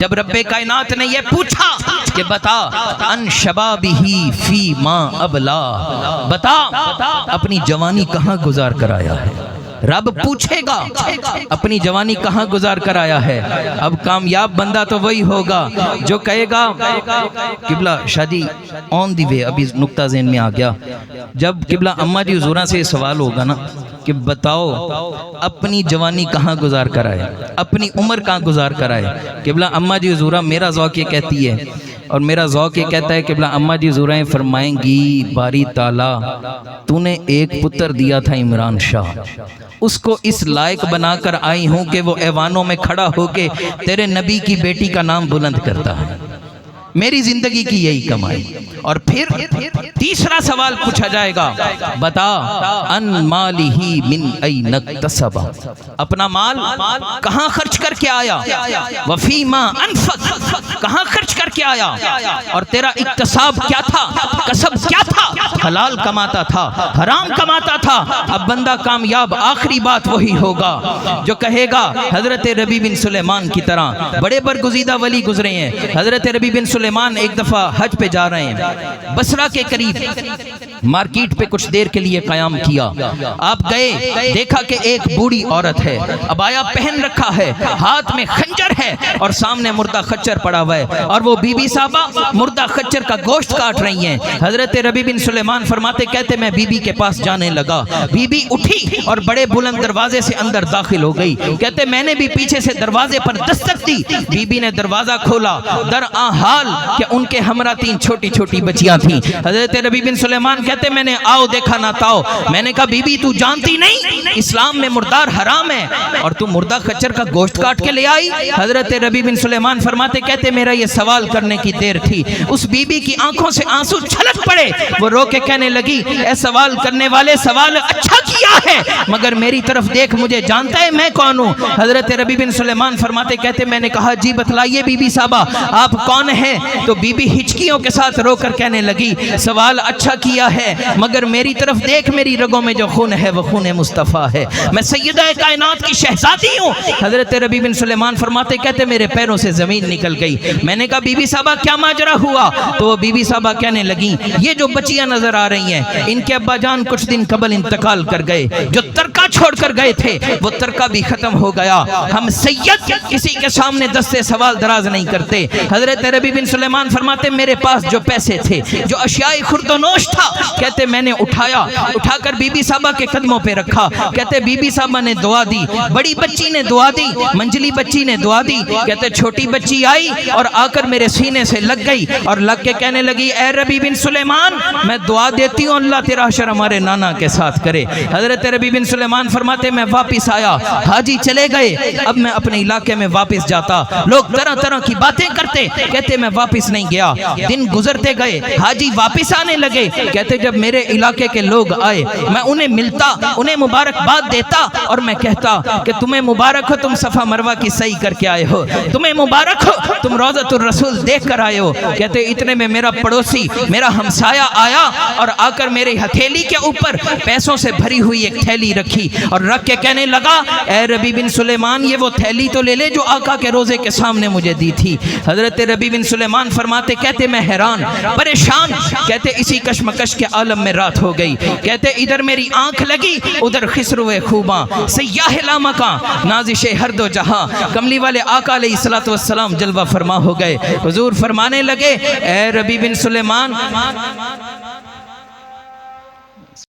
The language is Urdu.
جب رب کائنات نے یہ پوچھا کہ بتا ان شبابہی فی ما ابلا، بتا اپنی جوانی کہاں گزار کر آیا ہے۔ رب پوچھے گا اپنی جوانی کہاں گزار کر آیا ہے۔ اب کامیاب بندہ تو وہی ہوگا جو کہے گا قبلہ شادی آن دی وے۔ ابھی نقطہ ذہن میں آ گیا، جب قبلہ اماں جی حضوراں سے سوال ہوگا نا کہ بتاؤ اپنی جوانی کہاں گزار کر آئے، اپنی عمر کہاں گزار کر آئے۔ قبلہ اماں جی حضورہ میرا ذوق یہ کہتی ہے اور میرا ذوق یہ کہتا ہے، قبلہ اماں جی حضوریں فرمائیں گی باری تعالیٰ تو نے ایک پتر دیا تھا عمران شاہ، اس کو اس لائق بنا کر آئی ہوں کہ وہ ایوانوں میں کھڑا ہو کے تیرے نبی کی بیٹی کا نام بلند کرتا ہے۔ میری زندگی کی یہی کمائی۔ اور پھر تیسرا سوال پوچھا جائے گا، بتا ان مالہی من این اکتسب، اپنا مال کہاں خرچ کر کے آیا، وفیما انفق، کہاں خرچ کر کے آیا، اور تیرا اکتساب کیا تھا، کسب کیا تھا، حلال کماتا تھا حرام کماتا تھا۔ اب بندہ کامیاب آخری بات وہی ہوگا جو کہے گا حضرت ربیع بن سلیمان کی طرح بڑے برگزیدہ ولی گزرے ہیں۔ حضرت ربیع بن سلیمان ایک دفعہ حج پہ جا رہے ہیں، بصرہ کے قریب مارکیٹ پہ کچھ دیر کے لیے قیام کیا۔ آپ گئے، دیکھا کہ ایک بوڑھی عورت ہے، عبایا پہن رکھا ہے، ہاتھ میں خنجر ہے اور سامنے مردہ خچر پڑا ہوا ہے، اور وہ بی بی صاحبہ مردہ خچر کا گوشت کاٹ رہی ہیں۔ حضرت ربیع بن سلیمان فرماتے کہتے میں بی بی کے پاس جانے لگا، بی بی اٹھی اور بڑے بلند دروازے سے اندر داخل ہو گئی۔ کہتے میں نے بھی پیچھے سے دروازے پر دستک دی، بی بی نے دروازہ کھولا، در حال کہ ان کے ہمراہ 3 چھوٹی چھوٹی بچیاں تھیں۔ حضرت ربیع بن سلیمان کہتے میں نے آؤ دیکھا نہ تاؤ، میں نے کہا بی بی تو جانتی نہیں اسلام میں مردار حرام ہے اور تو مردہ خچر کا گوشت کاٹ کے لے آئی۔ حضرت ربیع بن سلیمان فرماتے کہتے میرا یہ سوال کرنے کی دیر تھی۔ اس بی بی کی آنکھوں سے آنسو چھلک پڑے، وہ رو کے کہنے لگی اے سوال کرنے والے، سوال اچھا کیا ہے مگر میری طرف دیکھ، مجھے جانتا ہے میں کون ہوں۔ حضرت ربیع بن سلیمان فرماتے کہتے میں نے کہا جی بتلائیے بی بی صاحبہ آپ کون ہیں؟ تو بی بی ہچکیوں کے ساتھ رو کر کہنے لگی سوال اچھا کیا ہے مگر میری طرف دیکھ، میری رگوں میں جو خون ہے وہ خون مصطفیٰ ہے، میں سیدہ کائنات کی شہزادی ہوں۔ حضرت ربیع بن سلیمان فرماتے کہتے میرے پیروں سے زمین نکل گئی۔ میں نے کہا بی بی صاحبہ کیا ماجرا ہوا؟ تو وہ بی بی صاحبہ کہنے لگیں یہ جو بچیاں نظر آ رہی ہیں ان کے ابا جان کچھ دن قبل انتقال کر گئے، جو ترکہ چھوڑ کر گئے تھے وہ ترکہ بھی ختم ہو گیا۔ ہم سید کسی کے سامنے دستے سوال دراز نہیں کرتے۔ حضرت ربیع بن سلیمان فرماتے میرے پاس جو پیسے تھے، جو اشیاء خرد و نوش تھا، کہتے میں نے اٹھا کر بی بی صاحبہ کے قدموں پہ رکھا۔ کہتے بی بی صاحبہ نے دعا دی، بڑی بچی نے دعا دی، منجلی بچی نے دعا دی۔ کہتے چھوٹی بچی آئی اور آ کر میرے سینے سے لگ گئی اور لگ کے کہنے لگی اے ربیع بن سلیمان میں دعا دیتی ہوں اللہ تیرا حشر ہمارے نانا کے ساتھ کرے۔ حضرت ربیع بن سلیمان فرماتے میں واپس آیا، حاجی چلے گئے، اب میں اپنے علاقے میں واپس جاتا، لوگ طرح طرح کی باتیں کرتے، کہتے میں واپس نہیں گیا۔ دن گزرتے گئے، حاجی واپس آنے لگے، کہتے جب میرے علاقے کے لوگ آئے میں انہیں ملتا، انہیں مبارکباد دیتا اور میں کہتا کہ تمہیں مبارک ہو تم صفا مروہ کی سعی کر کے آئے ہو، تمہیں مبارک ہو تم روضۃ الرسول دیکھ کر آئے ہو۔ کہتے اتنے میں میرا پڑوسی میرا ہمسایہ آیا اور آ کر میری ہتھیلی کے اوپر پیسوں سے بھری ہوئی ایک تھیلی رکھی اور رکھ کے کہنے لگا اے ربیع بن سلیمان یہ وہ تھیلی تو لے لے جو آقا کے روزے کے سامنے مجھے دی تھی۔ حضرت ربیع بن سلیمان فرماتے کہتے میں حیران پریشان، کہتے اسی کشمکش کے عالم میں رات ہو گئی۔ کہتے ادھر میری آنکھ لگی ادھر خسرو خوباں، سیاہ لامکاں، نازش ہر دو جہاں، کملی والے آقا علیہ السلام جلوہ فرما ہو گئے۔ حضور فرمانے لگے اے ربیع بن سلیمان